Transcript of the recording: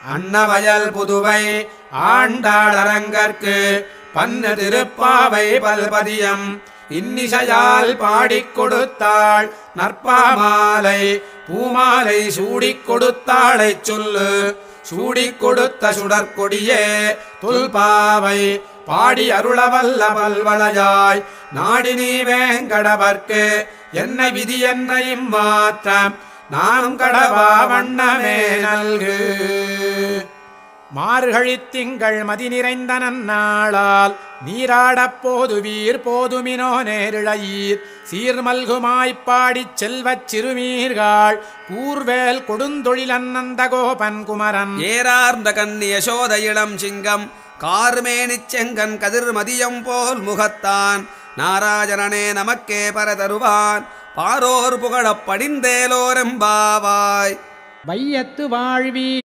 அன்னவயல் புதுவை ஆண்டாளரங்கற்கு பன்னு திருப்பாவை பல்பதியம் இன்னிசையால் பாடிக் கொடுத்தாள் நற்பாமாலை பூமாலை சூடிக் கொடுத்தாளைச் சொல்லு சூடிக் கொடுத்த சுடற்கொடியே துல்பாவை பாடி அருளவல்ல பல்வளையாய் நாடினி வேங்கடவர்க்கு என்ன விதி என்ன இம்மாற்றம் நானும் கடவா வண்ணமே நல்கு. மார்கழித் திங்கள் மதி நிறைந்த நன்னாளால் நீராடப் போதுவீர் போதுமினோ நேரிழையீர் சீர்மல்குமாய்ப்பாடிச் செல்வச் சிறுமீர்கள் கூர்வேல் கொடுந்தொழில் அன்னந்த கோபன் குமரன் ஏறார்ந்த கண்ணி யசோத இளம் சிங்கம் கார்மேனிச் செங்கன் கதிர் மதியம் போல் முகத்தான் நாராயணனே நமக்கே பரதருவான் பாரோர் புகழப் படிந்தேலோரெம்பாவாய். வையத்து வாழ்வி